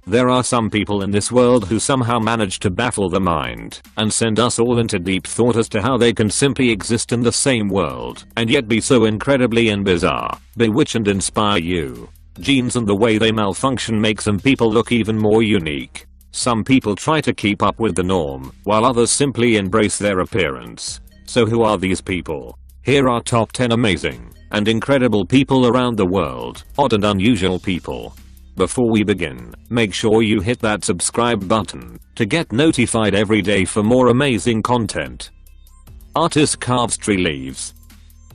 There are some people in this world who somehow manage to baffle the mind and send us all into deep thought as to how they can simply exist in the same world and yet be so incredibly and bizarre, bewitch and inspire you. Genes and the way they malfunction make some people look even more unique. Some people try to keep up with the norm, while others simply embrace their appearance. So who are these people? Here are top 10 amazing and incredible people around the world, odd and unusual people. Before we begin, make sure you hit that subscribe button to get notified every day for more amazing content. Artist carves tree leaves.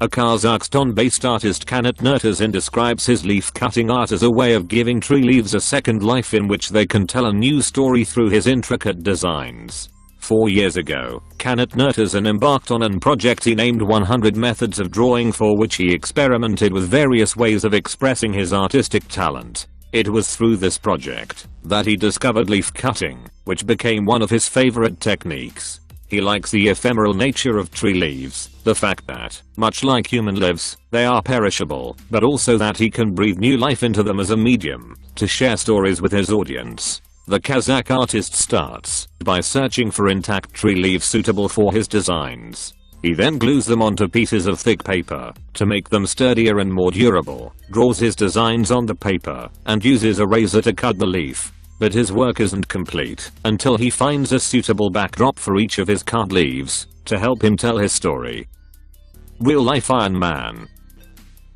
A Kazakhstan-based artist Kanat Nurtazin describes his leaf-cutting art as a way of giving tree leaves a second life in which they can tell a new story through his intricate designs. 4 years ago, Kanat Nurtazin embarked on a project he named 100 Methods of Drawing, for which he experimented with various ways of expressing his artistic talent. It was through this project that he discovered leaf cutting, which became one of his favorite techniques. He likes the ephemeral nature of tree leaves, the fact that, much like human lives, they are perishable, but also that he can breathe new life into them as a medium to share stories with his audience. The Kazakh artist starts by searching for intact tree leaves suitable for his designs. He then glues them onto pieces of thick paper to make them sturdier and more durable, draws his designs on the paper, and uses a razor to cut the leaf. But his work isn't complete until he finds a suitable backdrop for each of his cut leaves to help him tell his story. Real-life Iron Man.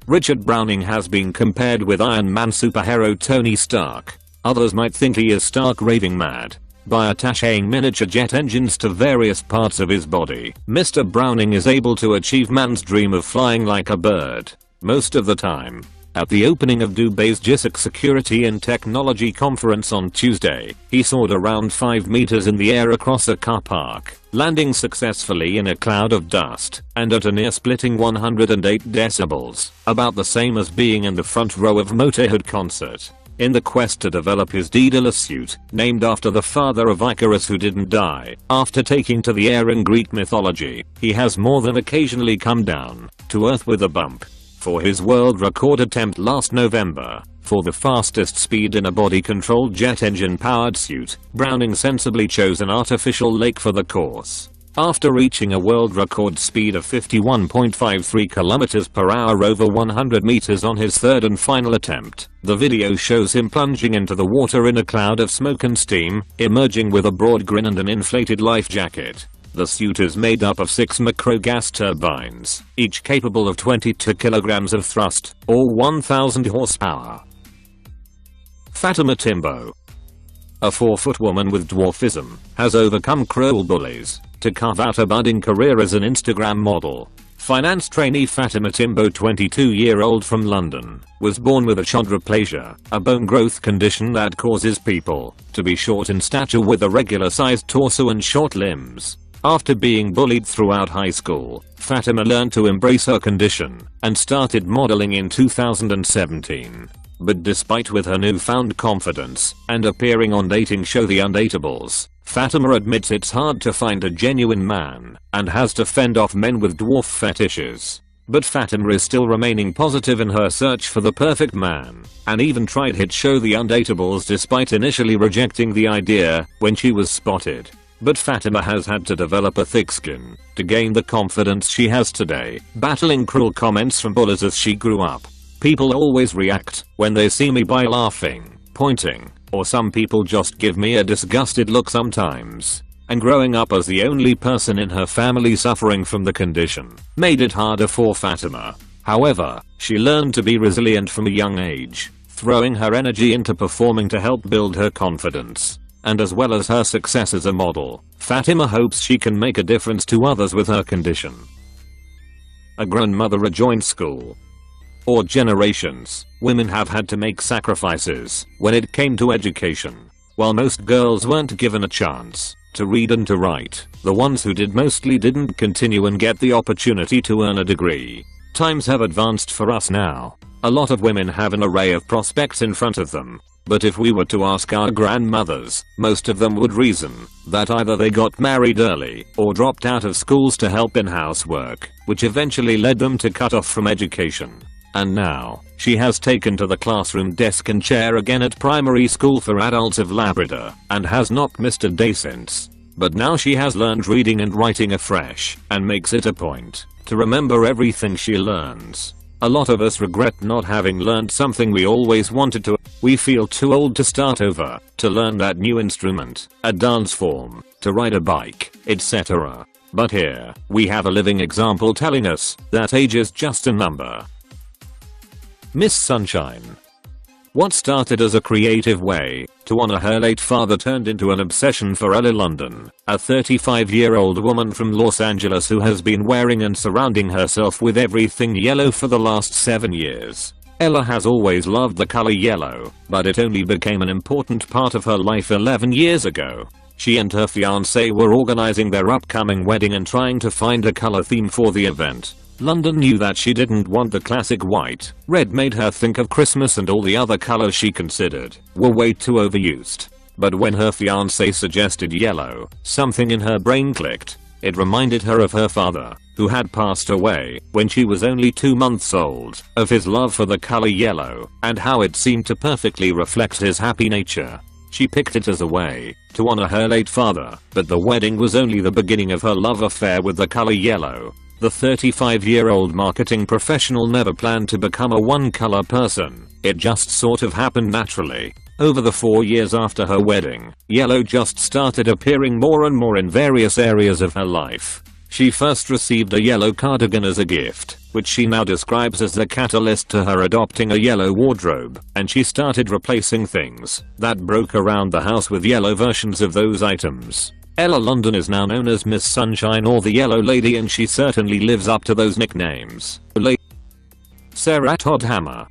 Richard Browning has been compared with Iron Man superhero Tony Stark. Others might think he is stark raving mad by attaching miniature jet engines to various parts of his body. Mr. Browning is able to achieve man's dream of flying like a bird most of the time. At the opening of Dubai's GISC Security and Technology Conference on Tuesday, he soared around 5 meters in the air across a car park, landing successfully in a cloud of dust and at a near-splitting 108 decibels, about the same as being in the front row of Motorhead concert. In the quest to develop his Daedalus suit, named after the father of Icarus who didn't die after taking to the air in Greek mythology, he has more than occasionally come down to earth with a bump. For his world record attempt last November, for the fastest speed in a body-controlled jet engine-powered suit, Browning sensibly chose an artificial lake for the course. After reaching a world record speed of 51.53 km per hour over 100 meters on his third and final attempt, the video shows him plunging into the water in a cloud of smoke and steam, emerging with a broad grin and an inflated life jacket. The suit is made up of 6 macro gas turbines, each capable of 22 kilograms of thrust, or 1000 horsepower. Fatima Timbo. A 4-foot woman with dwarfism has overcome cruel bullies to carve out a budding career as an Instagram model. Finance trainee Fatima Timbo, 22-year-old from London, was born with achondroplasia, a bone growth condition that causes people to be short in stature with a regular-sized torso and short limbs. After being bullied throughout high school, Fatima learned to embrace her condition and started modeling in 2017. But despite with her newfound confidence and appearing on dating show The Undateables, Fatima admits it's hard to find a genuine man and has to fend off men with dwarf fetishes. But Fatima is still remaining positive in her search for the perfect man, and even tried hit show The Undateables despite initially rejecting the idea when she was spotted. But Fatima has had to develop a thick skin to gain the confidence she has today, battling cruel comments from bullies as she grew up. People always react when they see me by laughing, pointing, or some people just give me a disgusted look sometimes. And growing up as the only person in her family suffering from the condition made it harder for Fatima. However, she learned to be resilient from a young age, throwing her energy into performing to help build her confidence. And as well as her success as a model, Fatima hopes she can make a difference to others with her condition. A grandmother rejoined school. For generations, women have had to make sacrifices when it came to education. While most girls weren't given a chance to read and to write, the ones who did mostly didn't continue and get the opportunity to earn a degree. Times have advanced for us now. A lot of women have an array of prospects in front of them. But if we were to ask our grandmothers, most of them would reason that either they got married early or dropped out of schools to help in housework, which eventually led them to cut off from education. And now, she has taken to the classroom desk and chair again at primary school for adults of Labrador, and has not missed a day since. But now she has learned reading and writing afresh, and makes it a point to remember everything she learns. A lot of us regret not having learned something we always wanted to. We feel too old to start over, to learn that new instrument, a dance form, to ride a bike, etc. But here, we have a living example telling us that age is just a number. Miss Sunshine. What started as a creative way to honor her late father turned into an obsession for Ella London, a 35-year-old woman from Los Angeles who has been wearing and surrounding herself with everything yellow for the last 7 years. Ella has always loved the color yellow, but it only became an important part of her life 11 years ago. She and her fiancé were organizing their upcoming wedding and trying to find a color theme for the event. London knew that she didn't want the classic white. Red made her think of Christmas, and all the other colors she considered were way too overused. But when her fiancé suggested yellow, something in her brain clicked. It reminded her of her father, who had passed away when she was only 2 months old, of his love for the color yellow, and how it seemed to perfectly reflect his happy nature. She picked it as a way to honor her late father, but the wedding was only the beginning of her love affair with the color yellow. The 35-year-old marketing professional never planned to become a one-color person. It just sort of happened naturally. Over the 4 years after her wedding, yellow just started appearing more and more in various areas of her life. She first received a yellow cardigan as a gift, which she now describes as the catalyst to her adopting a yellow wardrobe, and she started replacing things that broke around the house with yellow versions of those items. Ella London is now known as Miss Sunshine or the Yellow Lady, and she certainly lives up to those nicknames. Sarah Todd Hammer.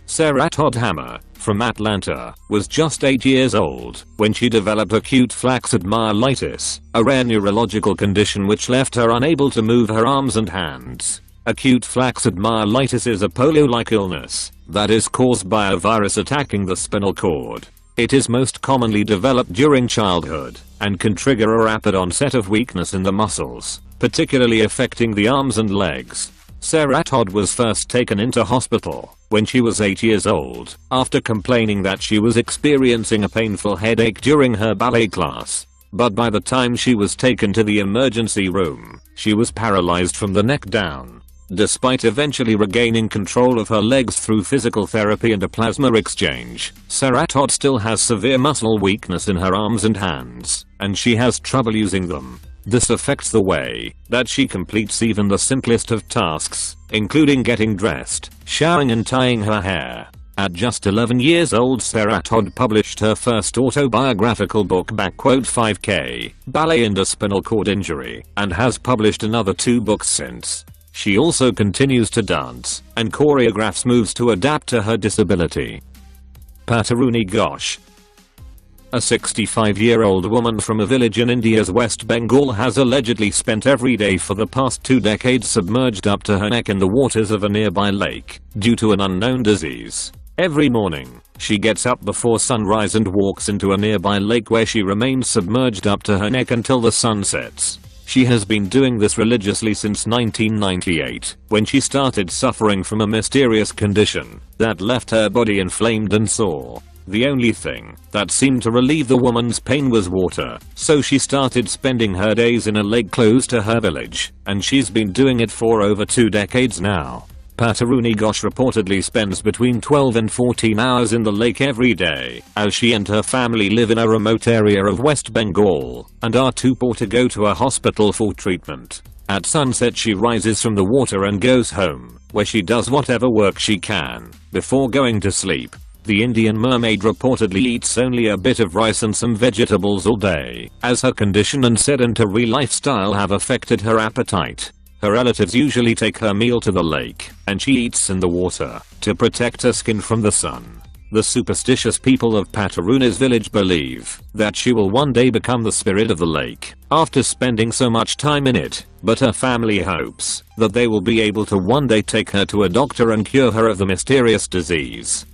Sarah Todd Hammer, from Atlanta, was just 8 years old when she developed acute flaccid myelitis, a rare neurological condition which left her unable to move her arms and hands. Acute flaccid myelitis is a polio-like illness that is caused by a virus attacking the spinal cord. It is most commonly developed during childhood and can trigger a rapid onset of weakness in the muscles, particularly affecting the arms and legs. Sarah Todd was first taken into hospital when she was 8 years old after complaining that she was experiencing a painful headache during her ballet class. But by the time she was taken to the emergency room, she was paralyzed from the neck down. Despite eventually regaining control of her legs through physical therapy and a plasma exchange, Sarah Todd still has severe muscle weakness in her arms and hands, and she has trouble using them. This affects the way that she completes even the simplest of tasks, including getting dressed, showering and tying her hair. At just 11 years old, Sarah Todd published her first autobiographical book, 5K, Ballet and a Spinal Cord Injury, and has published another 2 books since. She also continues to dance and choreographs moves to adapt to her disability. Pataruni Ghosh. A 65-year-old woman from a village in India's West Bengal has allegedly spent every day for the past 2 decades submerged up to her neck in the waters of a nearby lake due to an unknown disease. Every morning, she gets up before sunrise and walks into a nearby lake where she remains submerged up to her neck until the sun sets. She has been doing this religiously since 1998, when she started suffering from a mysterious condition that left her body inflamed and sore. The only thing that seemed to relieve the woman's pain was water, so she started spending her days in a lake close to her village, and she's been doing it for over 2 decades now. Pataruni Ghosh reportedly spends between 12 and 14 hours in the lake every day, as she and her family live in a remote area of West Bengal and are too poor to go to a hospital for treatment. At sunset she rises from the water and goes home, where she does whatever work she can before going to sleep. The Indian mermaid reportedly eats only a bit of rice and some vegetables all day, as her condition and sedentary lifestyle have affected her appetite. Her relatives usually take her meal to the lake, and she eats in the water to protect her skin from the sun. The superstitious people of Pataruni's village believe that she will one day become the spirit of the lake after spending so much time in it, but her family hopes that they will be able to one day take her to a doctor and cure her of the mysterious disease.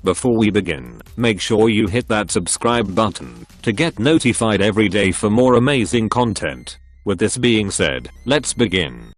Before we begin, make sure you hit that subscribe button to get notified every day for more amazing content. With this being said, let's begin.